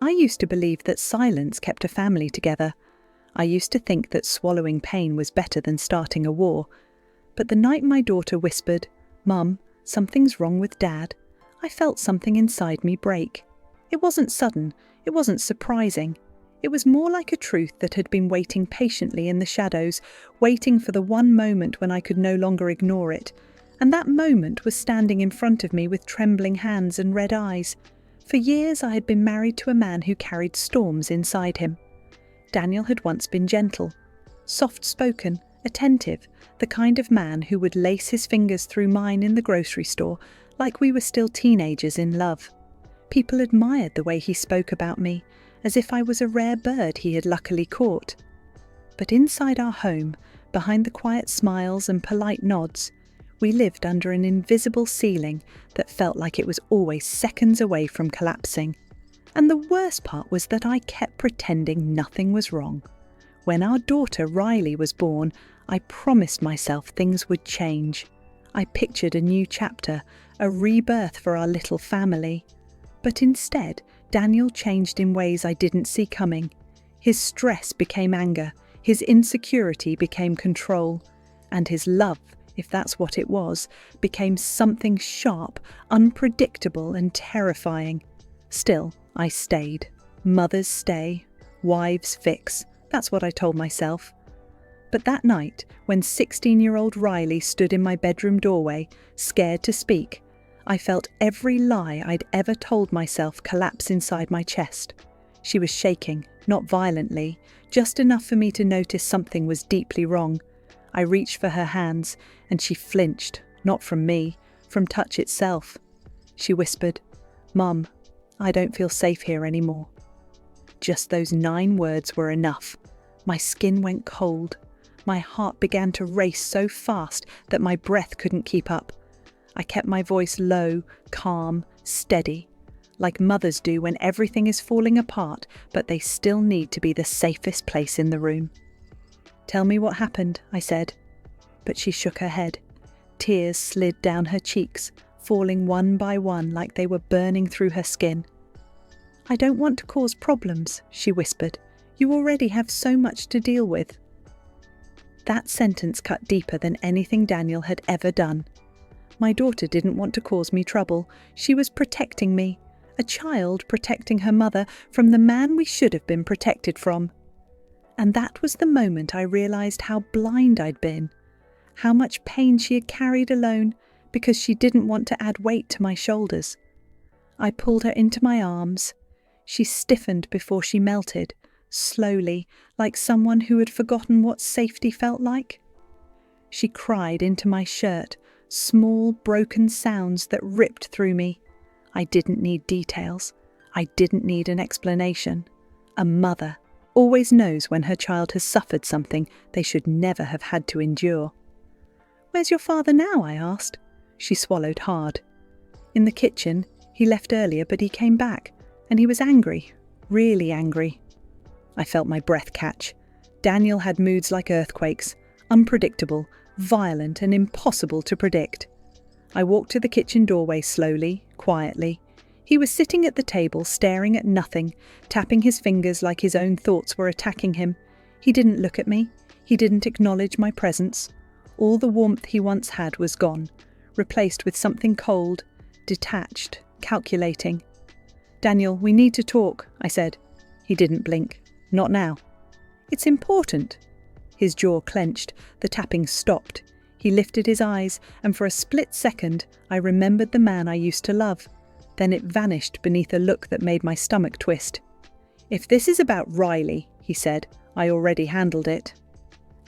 I used to believe that silence kept a family together. I used to think that swallowing pain was better than starting a war. But the night my daughter whispered, "Mum, something's wrong with Dad," I felt something inside me break. It wasn't sudden, it wasn't surprising. It was more like a truth that had been waiting patiently in the shadows, waiting for the one moment when I could no longer ignore it. And that moment was standing in front of me with trembling hands and red eyes. For years I had been married to a man who carried storms inside him. Daniel had once been gentle, soft-spoken, attentive, the kind of man who would lace his fingers through mine in the grocery store like we were still teenagers in love. People admired the way he spoke about me, as if I was a rare bird he had luckily caught. But inside our home, behind the quiet smiles and polite nods, we lived under an invisible ceiling that felt like it was always seconds away from collapsing. And the worst part was that I kept pretending nothing was wrong. When our daughter Riley was born, I promised myself things would change. I pictured a new chapter, a rebirth for our little family. But instead, Daniel changed in ways I didn't see coming. His stress became anger, his insecurity became control, and his love, if that's what it was, became something sharp, unpredictable and terrifying. Still, I stayed. Mothers stay, wives fix. That's what I told myself. But that night, when 16-year-old Riley stood in my bedroom doorway, scared to speak, I felt every lie I'd ever told myself collapse inside my chest. She was shaking, not violently, just enough for me to notice something was deeply wrong. I reached for her hands, and she flinched, not from me, from touch itself. She whispered, "Mum, I don't feel safe here anymore." Just those 9 words were enough. My skin went cold. My heart began to race so fast that my breath couldn't keep up. I kept my voice low, calm, steady, like mothers do when everything is falling apart, but they still need to be the safest place in the room. "Tell me what happened," I said. But she shook her head. Tears slid down her cheeks, falling one by one like they were burning through her skin. "I don't want to cause problems," she whispered. "You already have so much to deal with." That sentence cut deeper than anything Daniel had ever done. My daughter didn't want to cause me trouble. She was protecting me, a child protecting her mother from the man we should have been protected from. And that was the moment I realized how blind I'd been, how much pain she had carried alone because she didn't want to add weight to my shoulders. I pulled her into my arms. She stiffened before she melted, slowly, like someone who had forgotten what safety felt like. She cried into my shirt, small, broken sounds that ripped through me. I didn't need details. I didn't need an explanation. A mother always knows when her child has suffered something they should never have had to endure. "Where's your father now?" I asked. She swallowed hard. "In the kitchen. He left earlier, but he came back, and he was angry, really angry." I felt my breath catch. Daniel had moods like earthquakes, unpredictable, violent and impossible to predict. I walked to the kitchen doorway slowly, quietly. He was sitting at the table, staring at nothing, tapping his fingers like his own thoughts were attacking him. He didn't look at me. He didn't acknowledge my presence. All the warmth he once had was gone, replaced with something cold, detached, calculating. "Daniel, we need to talk," I said. He didn't blink. "Not now." "It's important." His jaw clenched. The tapping stopped. He lifted his eyes, and for a split second, I remembered the man I used to love. Then it vanished beneath a look that made my stomach twist. "If this is about Riley," he said, "I already handled it."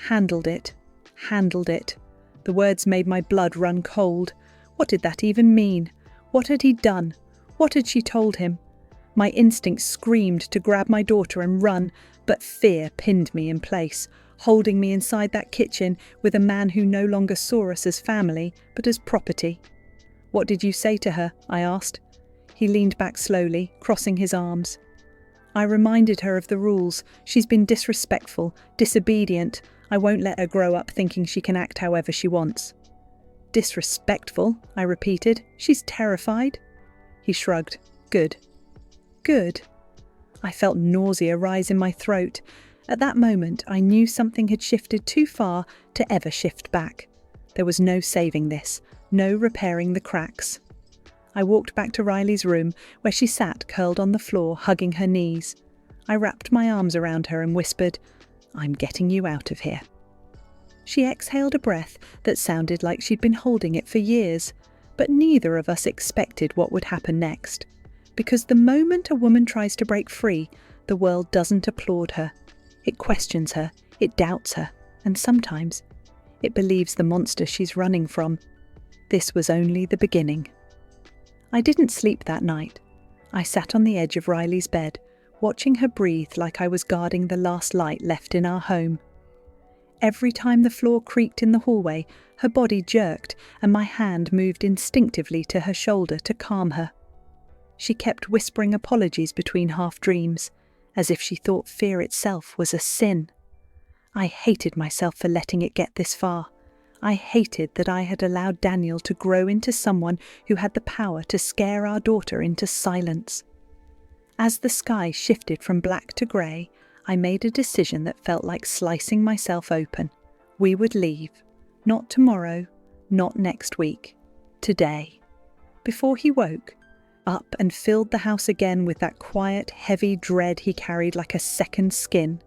Handled it. Handled it. The words made my blood run cold. What did that even mean? What had he done? What had she told him? My instinct screamed to grab my daughter and run, but fear pinned me in place, holding me inside that kitchen with a man who no longer saw us as family, but as property. "What did you say to her?" I asked. He leaned back slowly, crossing his arms. "I reminded her of the rules. She's been disrespectful, disobedient. I won't let her grow up thinking she can act however she wants." "Disrespectful?" I repeated. "She's terrified." He shrugged. "Good. Good." I felt nausea rise in my throat. At that moment, I knew something had shifted too far to ever shift back. There was no saving this, no repairing the cracks. I walked back to Riley's room, where she sat curled on the floor, hugging her knees. I wrapped my arms around her and whispered, "I'm getting you out of here." She exhaled a breath that sounded like she'd been holding it for years, but neither of us expected what would happen next. Because the moment a woman tries to break free, the world doesn't applaud her. It questions her, it doubts her, and sometimes it believes the monster she's running from. This was only the beginning. I didn't sleep that night. I sat on the edge of Riley's bed, watching her breathe like I was guarding the last light left in our home. Every time the floor creaked in the hallway, her body jerked and my hand moved instinctively to her shoulder to calm her. She kept whispering apologies between half-dreams, as if she thought fear itself was a sin. I hated myself for letting it get this far. I hated that I had allowed Daniel to grow into someone who had the power to scare our daughter into silence. As the sky shifted from black to grey, I made a decision that felt like slicing myself open. We would leave. Not tomorrow, not next week. Today. Before he woke, up and filled the house again with that quiet, heavy dread he carried like a second skin.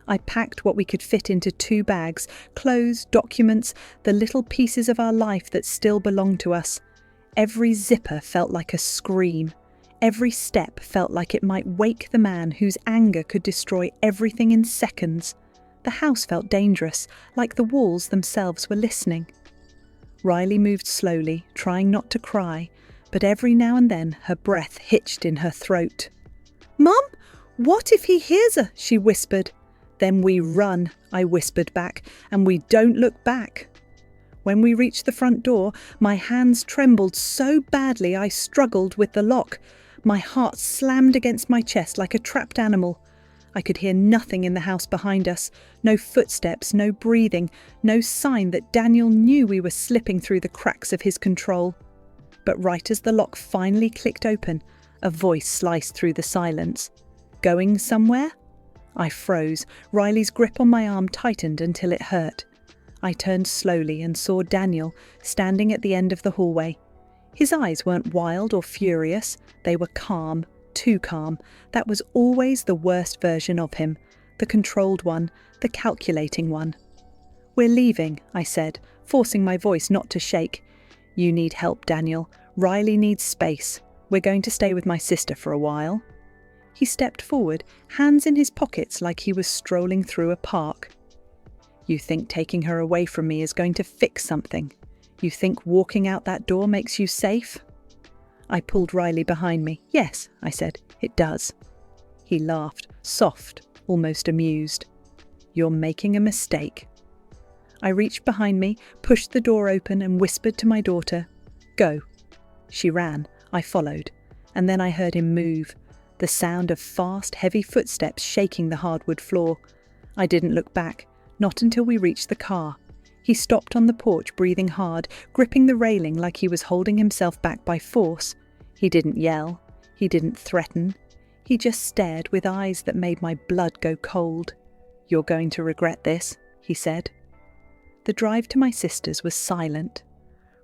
I packed what we could fit into 2 bags, clothes, documents, the little pieces of our life that still belonged to us. Every zipper felt like a scream. Every step felt like it might wake the man whose anger could destroy everything in seconds. The house felt dangerous, like the walls themselves were listening. Riley moved slowly, trying not to cry, but every now and then her breath hitched in her throat. "Mum, what if he hears her?" she whispered. "Then we run," I whispered back, "and we don't look back." When we reached the front door, my hands trembled so badly I struggled with the lock. My heart slammed against my chest like a trapped animal. I could hear nothing in the house behind us, no footsteps, no breathing, no sign that Daniel knew we were slipping through the cracks of his control. But right as the lock finally clicked open, a voice sliced through the silence. "Going somewhere?" I froze. Riley's grip on my arm tightened until it hurt. I turned slowly and saw Daniel standing at the end of the hallway. His eyes weren't wild or furious. They were calm, too calm. That was always the worst version of him, the controlled one, the calculating one. "We're leaving," I said, forcing my voice not to shake. "You need help, Daniel. Riley needs space. We're going to stay with my sister for a while." He stepped forward, hands in his pockets like he was strolling through a park. "You think taking her away from me is going to fix something? You think walking out that door makes you safe?" I pulled Riley behind me. "Yes," I said, "it does." He laughed, soft, almost amused. "You're making a mistake." I reached behind me, pushed the door open and whispered to my daughter, "Go." She ran. I followed. And then I heard him move, the sound of fast, heavy footsteps shaking the hardwood floor. I didn't look back, not until we reached the car. He stopped on the porch, breathing hard, gripping the railing like he was holding himself back by force. He didn't yell. He didn't threaten. He just stared with eyes that made my blood go cold. "You're going to regret this," he said. The drive to my sister's was silent.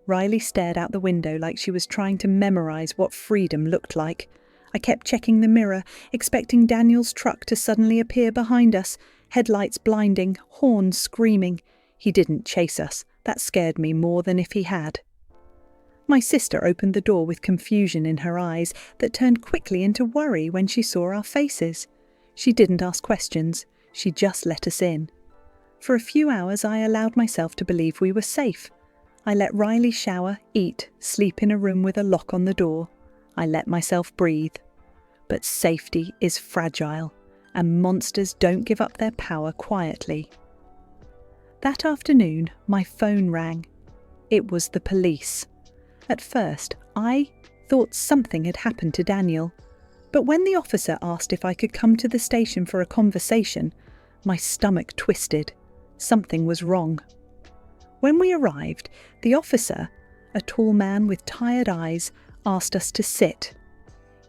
Riley stared out the window like she was trying to memorize what freedom looked like. I kept checking the mirror, expecting Daniel's truck to suddenly appear behind us, headlights blinding, horns screaming. He didn't chase us. That scared me more than if he had. My sister opened the door with confusion in her eyes that turned quickly into worry when she saw our faces. She didn't ask questions. She just let us in. For a few hours I allowed myself to believe we were safe. I let Riley shower, eat, sleep in a room with a lock on the door. I let myself breathe. But safety is fragile, and monsters don't give up their power quietly. That afternoon, my phone rang. It was the police. At first, I thought something had happened to Daniel. But when the officer asked if I could come to the station for a conversation, my stomach twisted. Something was wrong. When we arrived, the officer, a tall man with tired eyes, asked us to sit.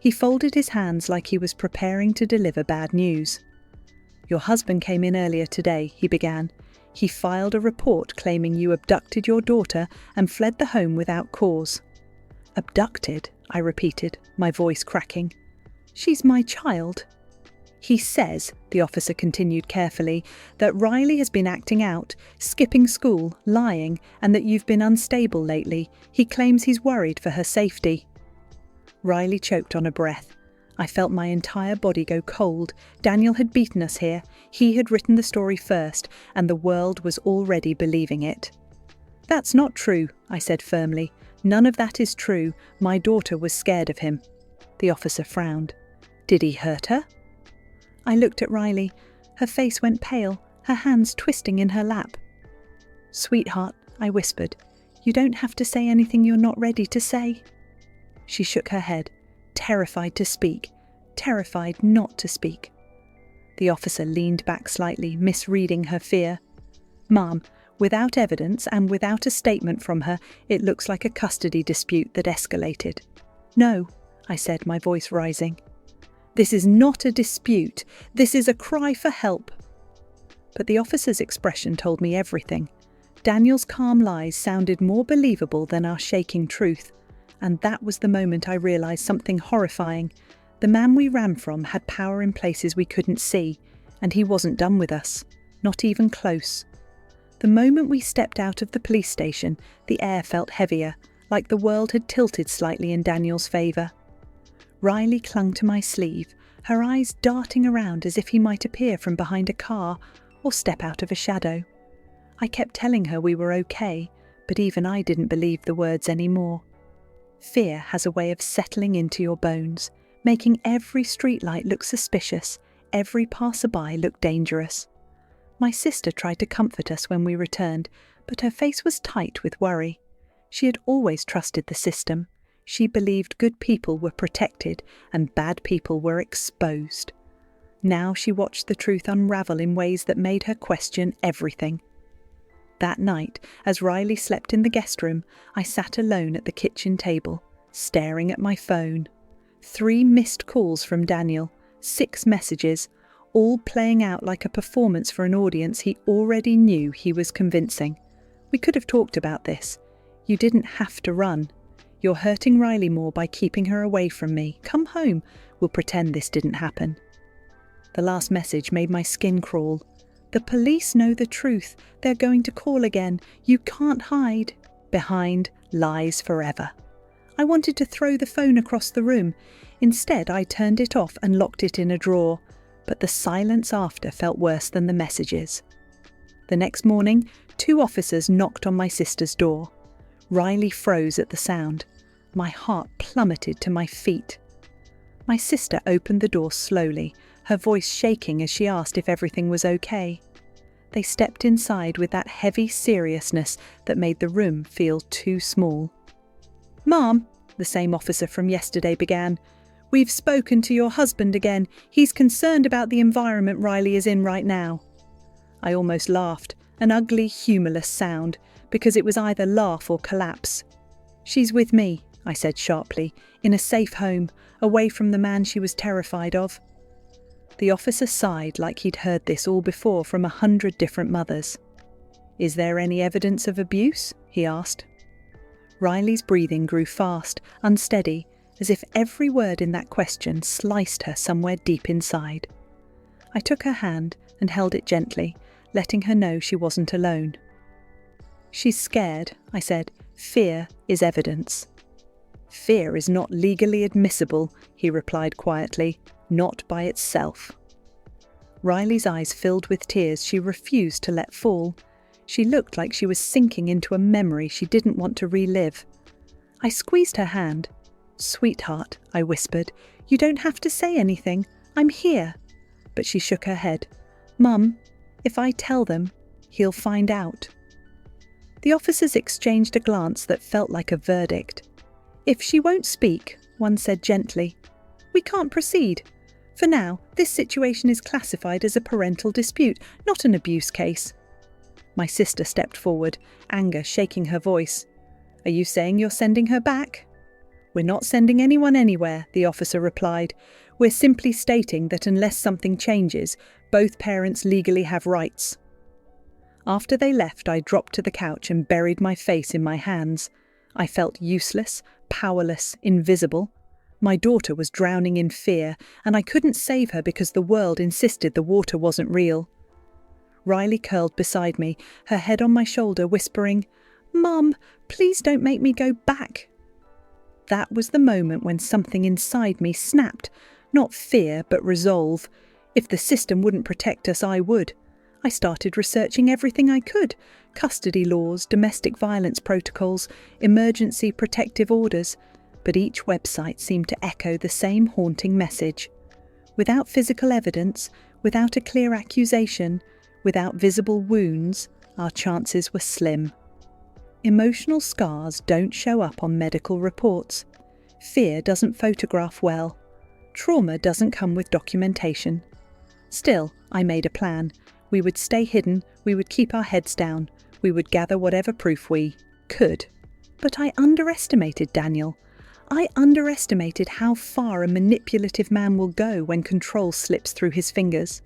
He folded his hands like he was preparing to deliver bad news. "Your husband came in earlier today," he began. "He filed a report claiming you abducted your daughter and fled the home without cause." "Abducted?" I repeated, my voice cracking. "She's my child." "He says," the officer continued carefully, "that Riley has been acting out, skipping school, lying, and that you've been unstable lately. He claims he's worried for her safety." Riley choked on a breath. I felt my entire body go cold. Daniel had beaten us here. He had written the story first, and the world was already believing it. "That's not true," I said firmly. "None of that is true. My daughter was scared of him." The officer frowned. "Did he hurt her?" I looked at Riley. Her face went pale, her hands twisting in her lap. "Sweetheart," I whispered, "you don't have to say anything you're not ready to say." She shook her head, terrified to speak, terrified not to speak. The officer leaned back slightly, misreading her fear. "Ma'am, without evidence and without a statement from her, it looks like a custody dispute that escalated." "No," I said, my voice rising. "This is not a dispute. This is a cry for help." But the officer's expression told me everything. Daniel's calm lies sounded more believable than our shaking truth. And that was the moment I realised something horrifying. The man we ran from had power in places we couldn't see, and he wasn't done with us. Not even close. The moment we stepped out of the police station, the air felt heavier, like the world had tilted slightly in Daniel's favour. Riley clung to my sleeve, her eyes darting around as if he might appear from behind a car or step out of a shadow. I kept telling her we were okay, but even I didn't believe the words anymore. Fear has a way of settling into your bones, making every streetlight look suspicious, every passerby look dangerous. My sister tried to comfort us when we returned, but her face was tight with worry. She had always trusted the system. She believed good people were protected and bad people were exposed. Now she watched the truth unravel in ways that made her question everything. That night, as Riley slept in the guest room, I sat alone at the kitchen table, staring at my phone. 3 missed calls from Daniel, 6 messages, all playing out like a performance for an audience he already knew he was convincing. We could have talked about this. You didn't have to run. You're hurting Riley more by keeping her away from me. Come home. We'll pretend this didn't happen. The last message made my skin crawl. The police know the truth. They're going to call again. You can't hide behind lies forever. I wanted to throw the phone across the room. Instead, I turned it off and locked it in a drawer. But the silence after felt worse than the messages. The next morning, 2 officers knocked on my sister's door. Riley froze at the sound. My heart plummeted to my feet. My sister opened the door slowly, her voice shaking as she asked if everything was okay. They stepped inside with that heavy seriousness that made the room feel too small. "Ma'am," the same officer from yesterday began, "we've spoken to your husband again. He's concerned about the environment Riley is in right now." I almost laughed, an ugly, humourless sound, because it was either laugh or collapse. "She's with me," I said sharply, "in a safe home, away from the man she was terrified of." The officer sighed like he'd heard this all before from 100 different mothers. "Is there any evidence of abuse?" he asked. Riley's breathing grew fast, unsteady, as if every word in that question sliced her somewhere deep inside. I took her hand and held it gently, letting her know she wasn't alone. "She's scared," I said. "Fear is evidence." "Fear is not legally admissible," he replied quietly, "not by itself." Riley's eyes filled with tears she refused to let fall. She looked like she was sinking into a memory she didn't want to relive. I squeezed her hand. "Sweetheart," I whispered, "you don't have to say anything. I'm here." But she shook her head. "Mum, if I tell them, he'll find out." The officers exchanged a glance that felt like a verdict. "If she won't speak," one said gently, "we can't proceed. For now, this situation is classified as a parental dispute, not an abuse case." My sister stepped forward, anger shaking her voice. "Are you saying you're sending her back?" "We're not sending anyone anywhere," the officer replied. "We're simply stating that unless something changes, both parents legally have rights." After they left, I dropped to the couch and buried my face in my hands. I felt useless, powerless, invisible. My daughter was drowning in fear, and I couldn't save her because the world insisted the water wasn't real. Riley curled beside me, her head on my shoulder, whispering, "Mum, please don't make me go back." That was the moment when something inside me snapped. Not fear, but resolve. If the system wouldn't protect us, I would. I started researching everything I could: custody laws, domestic violence protocols, emergency protective orders, but each website seemed to echo the same haunting message. Without physical evidence, without a clear accusation, without visible wounds, our chances were slim. Emotional scars don't show up on medical reports. Fear doesn't photograph well. Trauma doesn't come with documentation. Still, I made a plan. We would stay hidden, we would keep our heads down, we would gather whatever proof we could. But I underestimated Daniel. I underestimated how far a manipulative man will go when control slips through his fingers.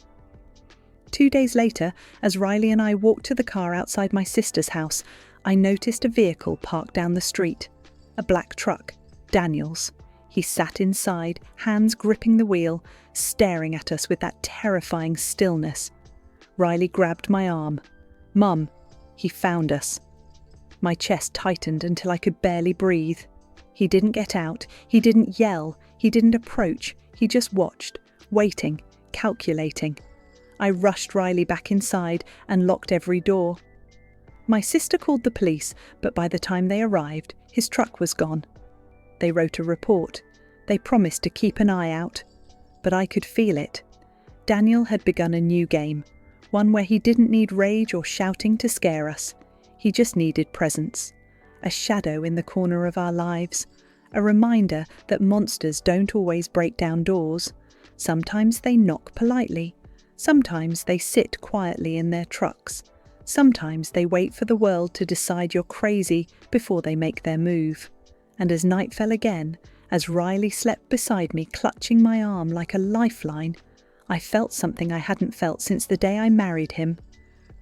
2 days later, as Riley and I walked to the car outside my sister's house, I noticed a vehicle parked down the street. A black truck, Daniel's. He sat inside, hands gripping the wheel, staring at us with that terrifying stillness. Riley grabbed my arm. "Mum, he found us." My chest tightened until I could barely breathe. He didn't get out, he didn't yell, he didn't approach, he just watched, waiting, calculating. I rushed Riley back inside and locked every door. My sister called the police, but by the time they arrived, his truck was gone. They wrote a report. They promised to keep an eye out. But I could feel it. Daniel had begun a new game, one where he didn't need rage or shouting to scare us. He just needed presence. A shadow in the corner of our lives. A reminder that monsters don't always break down doors. Sometimes they knock politely. Sometimes they sit quietly in their trucks. Sometimes they wait for the world to decide you're crazy before they make their move. And as night fell again, as Riley slept beside me, clutching my arm like a lifeline, I felt something I hadn't felt since the day I married him.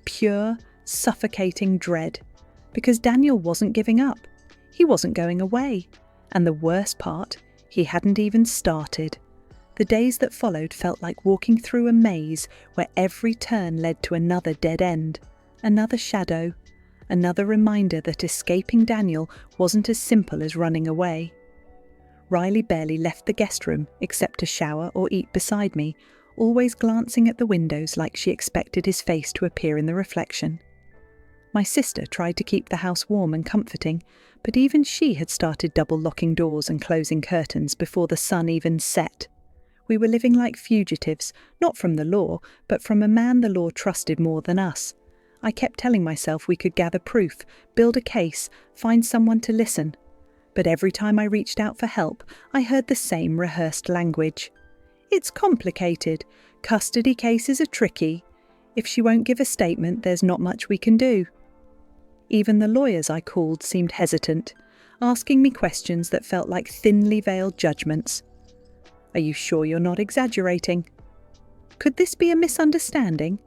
Pure, suffocating dread. Because Daniel wasn't giving up. He wasn't going away. And the worst part, he hadn't even started. The days that followed felt like walking through a maze where every turn led to another dead end, another shadow, another reminder that escaping Daniel wasn't as simple as running away. Riley barely left the guest room except to shower or eat beside me, always glancing at the windows like she expected his face to appear in the reflection. My sister tried to keep the house warm and comforting, but even she had started double-locking doors and closing curtains before the sun even set. We were living like fugitives, not from the law, but from a man the law trusted more than us. I kept telling myself we could gather proof, build a case, find someone to listen. But every time I reached out for help, I heard the same rehearsed language. "It's complicated. Custody cases are tricky. If she won't give a statement, there's not much we can do." Even the lawyers I called seemed hesitant, asking me questions that felt like thinly veiled judgments. "Are you sure you're not exaggerating? Could this be a misunderstanding?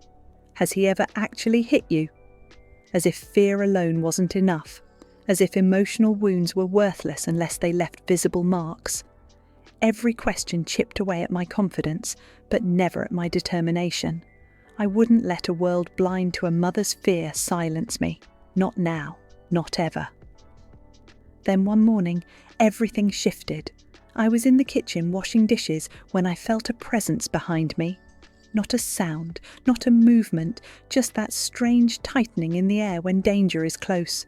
Has he ever actually hit you?" As if fear alone wasn't enough, as if emotional wounds were worthless unless they left visible marks. Every question chipped away at my confidence, but never at my determination. I wouldn't let a world blind to a mother's fear silence me. Not now, not ever. Then one morning, everything shifted. I was in the kitchen washing dishes when I felt a presence behind me. Not a sound, not a movement, just that strange tightening in the air when danger is close.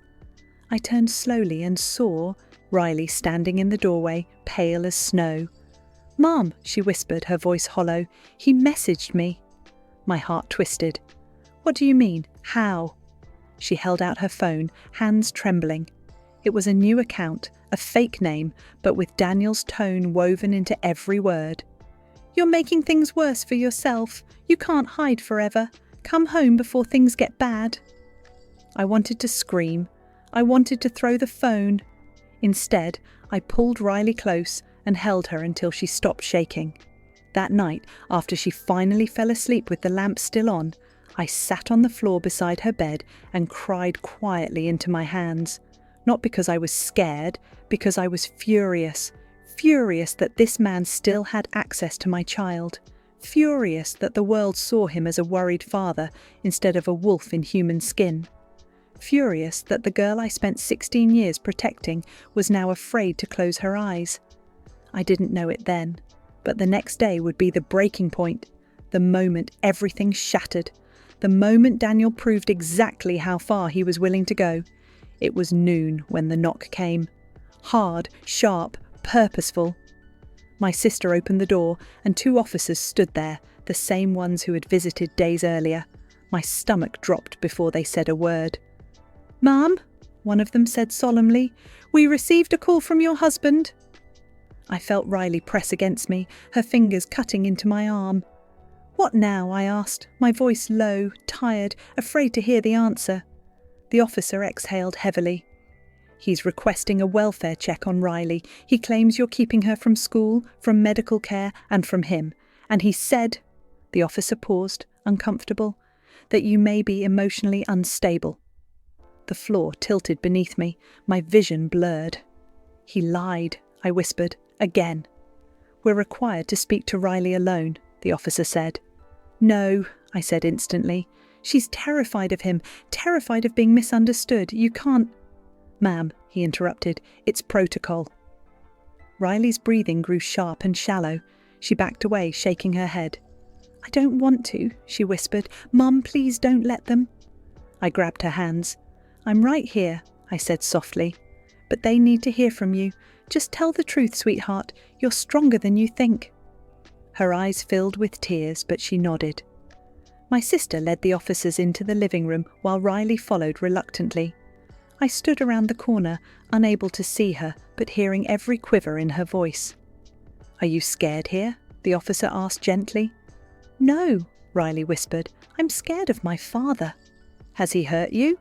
I turned slowly and saw Riley standing in the doorway, pale as snow. "Mom," she whispered, her voice hollow, "he messaged me." My heart twisted. "What do you mean? How?" She held out her phone, hands trembling. It was a new account, a fake name, but with Daniel's tone woven into every word. "You're making things worse for yourself. You can't hide forever. Come home before things get bad." I wanted to scream. I wanted to throw the phone. Instead, I pulled Riley close and held her until she stopped shaking. That night, after she finally fell asleep with the lamp still on, I sat on the floor beside her bed and cried quietly into my hands. Not because I was scared, because I was furious. Furious that this man still had access to my child. Furious that the world saw him as a worried father instead of a wolf in human skin. Furious that the girl I spent 16 years protecting was now afraid to close her eyes. I didn't know it then, but the next day would be the breaking point, the moment everything shattered, the moment Daniel proved exactly how far he was willing to go. It was noon when the knock came. Hard, sharp, purposeful. My sister opened the door and 2 officers stood there, the same ones who had visited days earlier. My stomach dropped before they said a word. "Ma'am," one of them said solemnly, "we received a call from your husband." I felt Riley press against me, her fingers cutting into my arm. "What now?" I asked, my voice low, tired, afraid to hear the answer. The officer exhaled heavily. "He's requesting a welfare check on Riley. He claims you're keeping her from school, from medical care, and from him. And he said," the officer paused, uncomfortable, "that you may be emotionally unstable." The floor tilted beneath me, my vision blurred. "He lied," I whispered, again. "We're required to speak to Riley alone," the officer said. "No," I said instantly. "She's terrified of him, terrified of being misunderstood. You can't—" "Ma'am," he interrupted, "it's protocol." Riley's breathing grew sharp and shallow. She backed away, shaking her head. "I don't want to," she whispered. "Mum, please don't let them." I grabbed her hands. "I'm right here," I said softly. "But they need to hear from you. Just tell the truth, sweetheart. You're stronger than you think." Her eyes filled with tears, but she nodded. My sister led the officers into the living room while Riley followed reluctantly. I stood around the corner, unable to see her, but hearing every quiver in her voice. "Are you scared here?" the officer asked gently. "No," Riley whispered. "I'm scared of my father." "Has he hurt you?"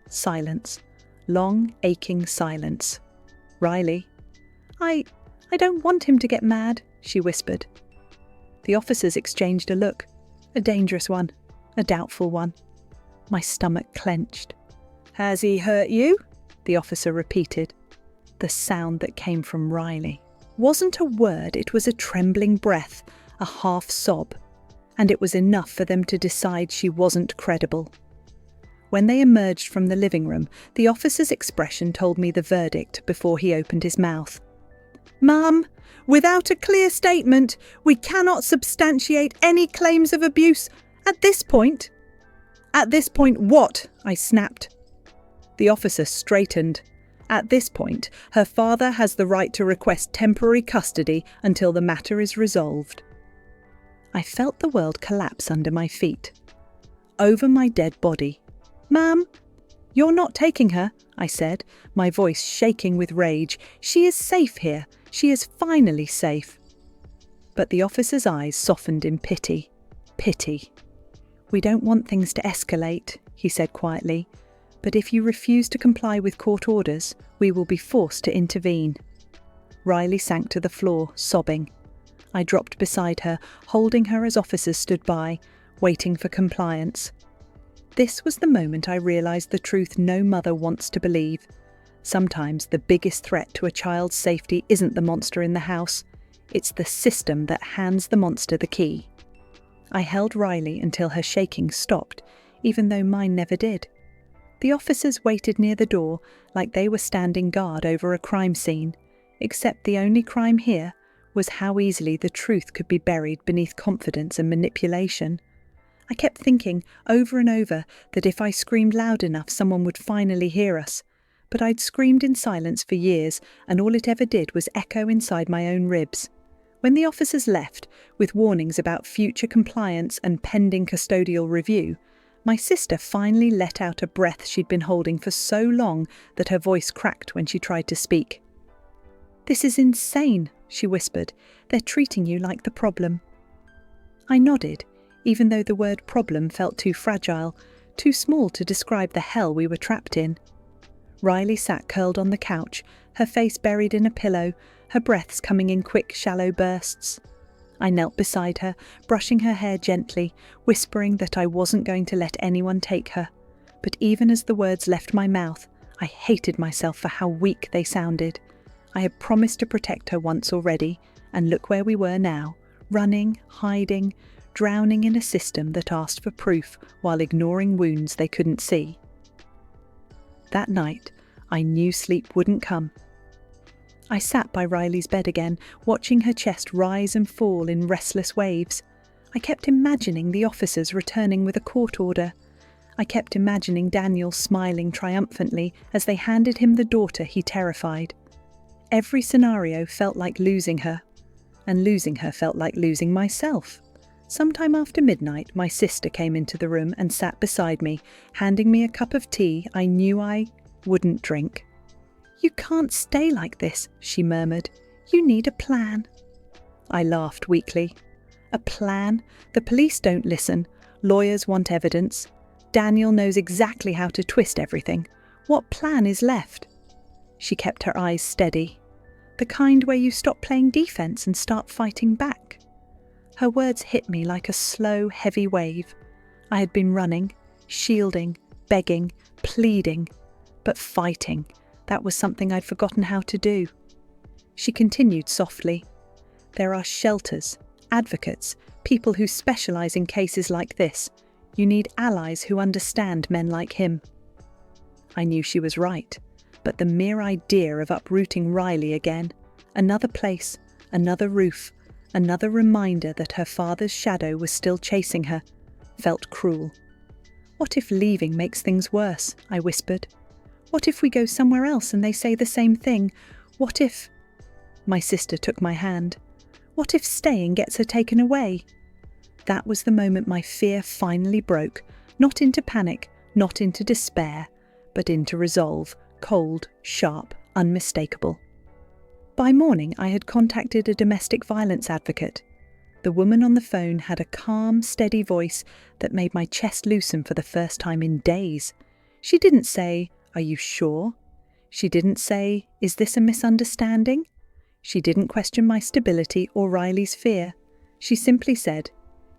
Silence. Long, aching silence. "Riley." I don't want him to get mad," she whispered. The officers exchanged a look. A dangerous one. A doubtful one. My stomach clenched. "Has he hurt you?" the officer repeated. The sound that came from Riley wasn't a word, it was a trembling breath, a half sob, and it was enough for them to decide she wasn't credible. When they emerged from the living room, the officer's expression told me the verdict before he opened his mouth. "Ma'am, without a clear statement, we cannot substantiate any claims of abuse at this point." "At this point what?" I snapped. The officer straightened. "At this point, her father has the right to request temporary custody until the matter is resolved." I felt the world collapse under my feet. Over my dead body. "Ma'am, you're not taking her," I said, my voice shaking with rage. "She is safe here. She is finally safe." But the officer's eyes softened in pity. Pity. "We don't want things to escalate," he said quietly. "But if you refuse to comply with court orders, we will be forced to intervene." Riley sank to the floor, sobbing. I dropped beside her, holding her as officers stood by, waiting for compliance. This was the moment I realised the truth no mother wants to believe. Sometimes the biggest threat to a child's safety isn't the monster in the house. It's the system that hands the monster the key. I held Riley until her shaking stopped, even though mine never did. The officers waited near the door like they were standing guard over a crime scene, except the only crime here was how easily the truth could be buried beneath confidence and manipulation. I kept thinking over and over that if I screamed loud enough someone would finally hear us, but I'd screamed in silence for years and all it ever did was echo inside my own ribs. When the officers left, with warnings about future compliance and pending custodial review, my sister finally let out a breath she'd been holding for so long that her voice cracked when she tried to speak. "This is insane," she whispered. "They're treating you like the problem." I nodded, even though the word problem felt too fragile, too small to describe the hell we were trapped in. Riley sat curled on the couch, her face buried in a pillow, her breaths coming in quick, shallow bursts. I knelt beside her, brushing her hair gently, whispering that I wasn't going to let anyone take her. But even as the words left my mouth, I hated myself for how weak they sounded. I had promised to protect her once already, and look where we were now, running, hiding, drowning in a system that asked for proof while ignoring wounds they couldn't see. That night, I knew sleep wouldn't come. I sat by Riley's bed again, watching her chest rise and fall in restless waves. I kept imagining the officers returning with a court order. I kept imagining Daniel smiling triumphantly as they handed him the daughter he terrified. Every scenario felt like losing her, and losing her felt like losing myself. Sometime after midnight, my sister came into the room and sat beside me, handing me a cup of tea I knew I wouldn't drink. "You can't stay like this," she murmured. "You need a plan." I laughed weakly. A plan? The police don't listen. Lawyers want evidence. Daniel knows exactly how to twist everything. What plan is left? She kept her eyes steady. The kind where you stop playing defense and start fighting back. Her words hit me like a slow, heavy wave. I had been running, shielding, begging, pleading, but fighting. That was something I'd forgotten how to do. She continued softly. There are shelters, advocates, people who specialize in cases like this. You need allies who understand men like him. I knew she was right, but the mere idea of uprooting Riley again, another place, another roof, another reminder that her father's shadow was still chasing her, felt cruel. What if leaving makes things worse? I whispered. What if we go somewhere else and they say the same thing? What if... My sister took my hand. What if staying gets her taken away? That was the moment my fear finally broke, not into panic, not into despair, but into resolve, cold, sharp, unmistakable. By morning, I had contacted a domestic violence advocate. The woman on the phone had a calm, steady voice that made my chest loosen for the first time in days. She didn't say, "Are you sure?" She didn't say, "Is this a misunderstanding?" She didn't question my stability or Riley's fear. She simply said,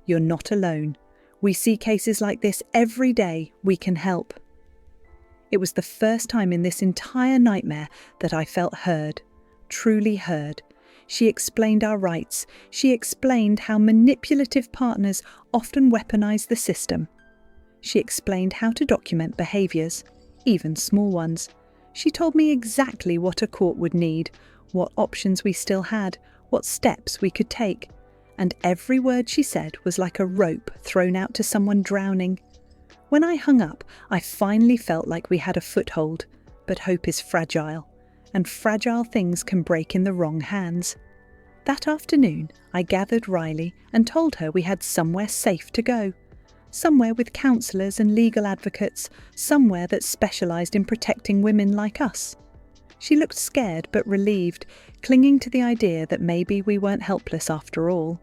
"You're not alone. We see cases like this every day. We can help." It was the first time in this entire nightmare that I felt heard, truly heard. She explained our rights. She explained how manipulative partners often weaponize the system. She explained how to document behaviours, even small ones. She told me exactly what a court would need, what options we still had, what steps we could take. And every word she said was like a rope thrown out to someone drowning. When I hung up, I finally felt like we had a foothold, but hope is fragile, and fragile things can break in the wrong hands. That afternoon, I gathered Riley and told her we had somewhere safe to go. Somewhere with counsellors and legal advocates, somewhere that specialised in protecting women like us. She looked scared but relieved, clinging to the idea that maybe we weren't helpless after all.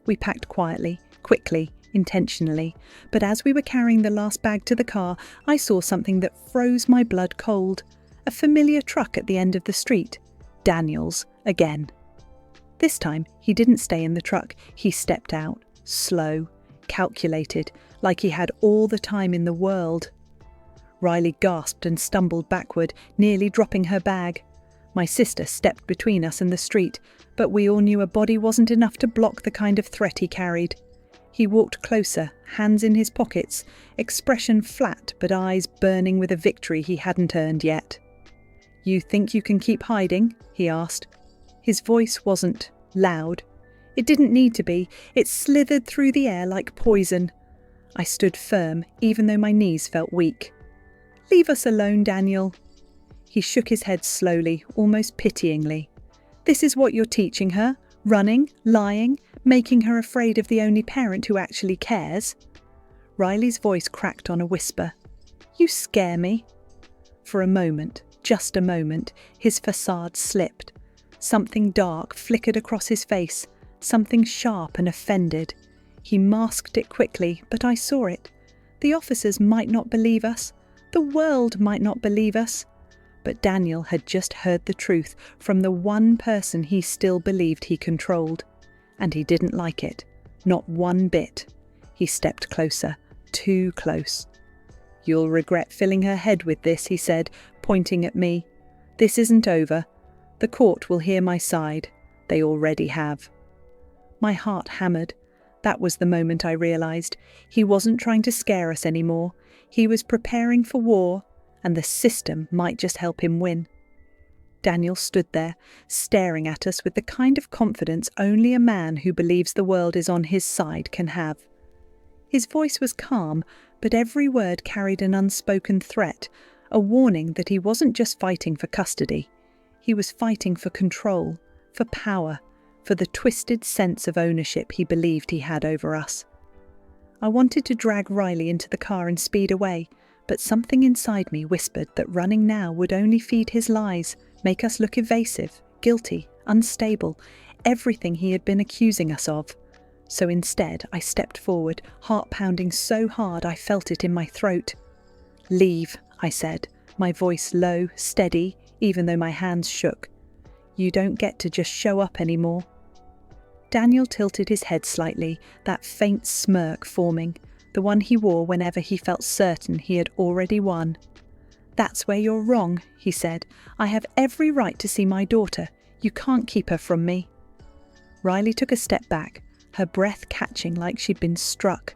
We packed quietly, quickly, intentionally, but as we were carrying the last bag to the car, I saw something that froze my blood cold. A familiar truck at the end of the street. Daniel's, again. This time, he didn't stay in the truck. He stepped out, slow, calculated, like he had all the time in the world. Riley gasped and stumbled backward, nearly dropping her bag. My sister stepped between us and the street, but we all knew a body wasn't enough to block the kind of threat he carried. He walked closer, hands in his pockets, expression flat but eyes burning with a victory he hadn't earned yet. "You think you can keep hiding?" he asked. His voice wasn't loud. It didn't need to be. It slithered through the air like poison. I stood firm, even though my knees felt weak. "Leave us alone, Daniel." He shook his head slowly, almost pityingly. "This is what you're teaching her? Running, lying, making her afraid of the only parent who actually cares?" Riley's voice cracked on a whisper. "You scare me." For a moment, just a moment, his facade slipped. Something dark flickered across his face, something sharp and offended. He masked it quickly, but I saw it. The officers might not believe us. The world might not believe us. But Daniel had just heard the truth from the one person he still believed he controlled. And he didn't like it. Not one bit. He stepped closer, too close. "You'll regret filling her head with this," he said, pointing at me. "This isn't over. The court will hear my side. They already have." My heart hammered. That was the moment I realized. He wasn't trying to scare us anymore. He was preparing for war, and the system might just help him win. Daniel stood there, staring at us with the kind of confidence only a man who believes the world is on his side can have. His voice was calm, but every word carried an unspoken threat, a warning that he wasn't just fighting for custody. He was fighting for control, for power, for the twisted sense of ownership he believed he had over us. I wanted to drag Riley into the car and speed away, but something inside me whispered that running now would only feed his lies, make us look evasive, guilty, unstable, everything he had been accusing us of. So instead, I stepped forward, heart pounding so hard I felt it in my throat. "Leave," I said, my voice low, steady, even though my hands shook. "You don't get to just show up anymore." Daniel tilted his head slightly, that faint smirk forming, the one he wore whenever he felt certain he had already won. "That's where you're wrong," he said. "I have every right to see my daughter. You can't keep her from me." Riley took a step back, her breath catching like she'd been struck.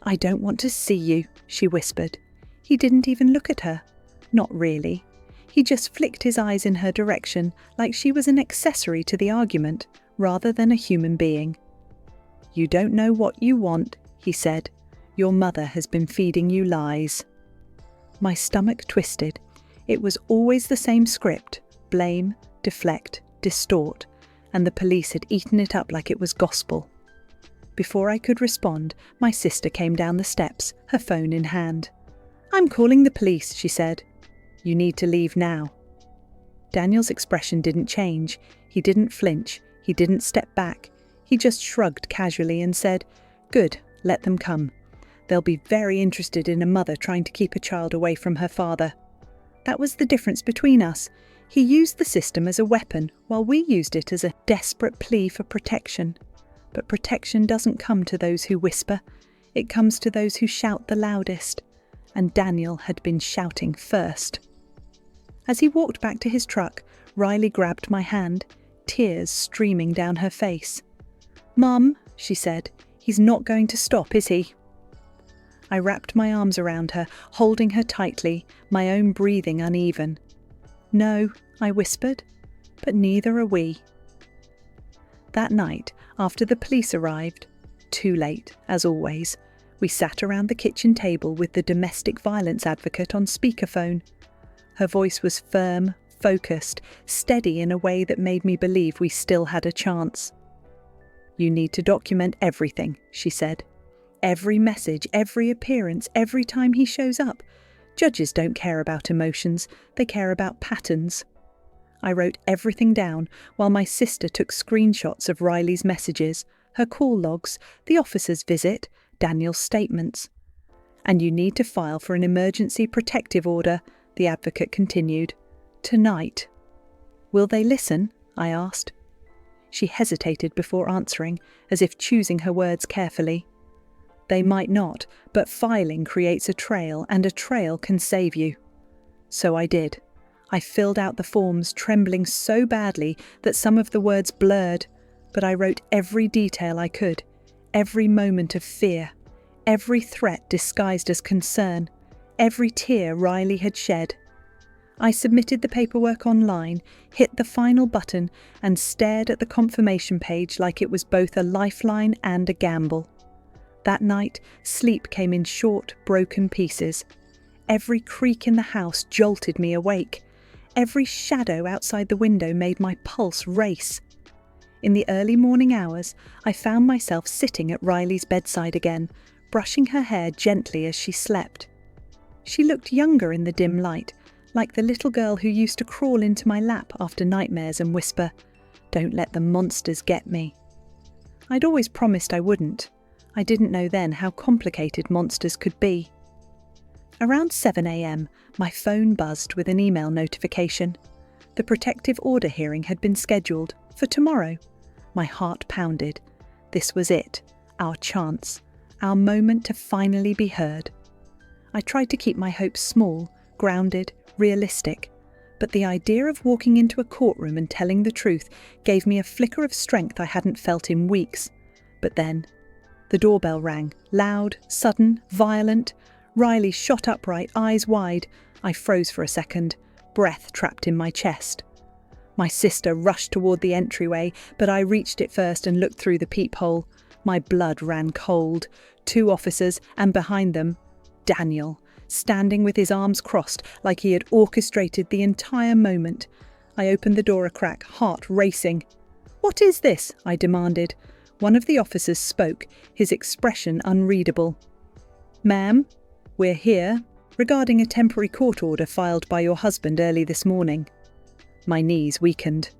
"I don't want to see you," she whispered. He didn't even look at her. Not really. He just flicked his eyes in her direction like she was an accessory to the argument, rather than a human being. "You don't know what you want," he said. "Your mother has been feeding you lies." My stomach twisted. It was always the same script: blame, deflect, distort, and the police had eaten it up like it was gospel. Before I could respond, my sister came down the steps, her phone in hand. "I'm calling the police," she said. "You need to leave now." Daniel's expression didn't change. He didn't flinch. He didn't step back. He just shrugged casually and said, "Good, let them come. They'll be very interested in a mother trying to keep a child away from her father." That was the difference between us. He used the system as a weapon, while we used it as a desperate plea for protection. But protection doesn't come to those who whisper. It comes to those who shout the loudest. And Daniel had been shouting first. As he walked back to his truck, Riley grabbed my hand, tears streaming down her face. "Mum," she said, "he's not going to stop, is he?" I wrapped my arms around her, holding her tightly, my own breathing uneven. "No," I whispered, "but neither are we." That night, after the police arrived, too late, as always, we sat around the kitchen table with the domestic violence advocate on speakerphone. Her voice was firm, focused, steady in a way that made me believe we still had a chance. "You need to document everything," she said. "Every message, every appearance, every time he shows up. Judges don't care about emotions, they care about patterns." I wrote everything down while my sister took screenshots of Riley's messages, her call logs, the officer's visit, Daniel's statements. "And you need to file for an emergency protective order," the advocate continued. "Tonight." "Will they listen?" I asked. She hesitated before answering, as if choosing her words carefully. "They might not, but filing creates a trail, and a trail can save you." So I did. I filled out the forms, trembling so badly that some of the words blurred, but I wrote every detail I could, every moment of fear, every threat disguised as concern, every tear Riley had shed. I submitted the paperwork online, hit the final button, and stared at the confirmation page like it was both a lifeline and a gamble. That night, sleep came in short, broken pieces. Every creak in the house jolted me awake. Every shadow outside the window made my pulse race. In the early morning hours, I found myself sitting at Riley's bedside again, brushing her hair gently as she slept. She looked younger in the dim light, like the little girl who used to crawl into my lap after nightmares and whisper, "Don't let the monsters get me." I'd always promised I wouldn't. I didn't know then how complicated monsters could be. Around 7 a.m, my phone buzzed with an email notification. The protective order hearing had been scheduled for tomorrow. My heart pounded. This was it, our chance, our moment to finally be heard. I tried to keep my hopes small, grounded, realistic, but the idea of walking into a courtroom and telling the truth gave me a flicker of strength I hadn't felt in weeks. But then, the doorbell rang, loud, sudden, violent. Riley shot upright, eyes wide. I froze for a second, breath trapped in my chest. My sister rushed toward the entryway, but I reached it first and looked through the peephole. My blood ran cold. 2 officers, and behind them, Daniel, standing with his arms crossed like he had orchestrated the entire moment. I opened the door a crack, heart racing. "What is this?" I demanded. One of the officers spoke, his expression unreadable. "Ma'am, we're here regarding a temporary court order filed by your husband early this morning." My knees weakened.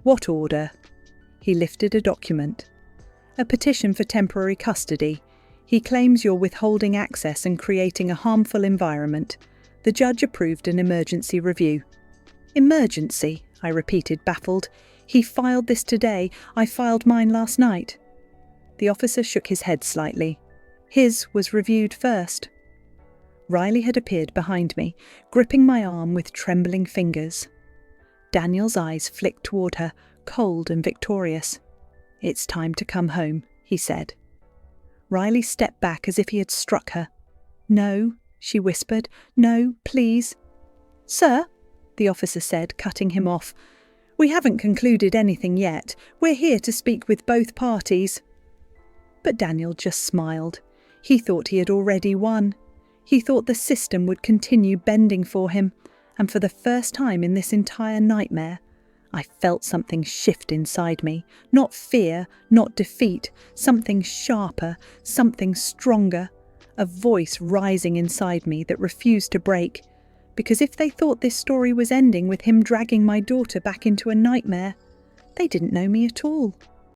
"What order?" He lifted a document. "A petition for temporary custody. He claims you're withholding access and creating a harmful environment. The judge approved an emergency review." "Emergency?" I repeated, baffled. "He filed this today. I filed mine last night." The officer shook his head slightly. "His was reviewed first." Riley had appeared behind me, gripping my arm with trembling fingers. Daniel's eyes flicked toward her, cold and victorious. "It's time to come home," he said. Riley stepped back as if he had struck her. "No," she whispered. "No, please." "Sir," the officer said, cutting him off, "we haven't concluded anything yet. We're here to speak with both parties." But Daniel just smiled. He thought he had already won. He thought the system would continue bending for him, and for the first time in this entire nightmare, I felt something shift inside me. Not fear, not defeat, something sharper, something stronger. A voice rising inside me that refused to break. Because if they thought this story was ending with him dragging my daughter back into a nightmare, they didn't know me at all.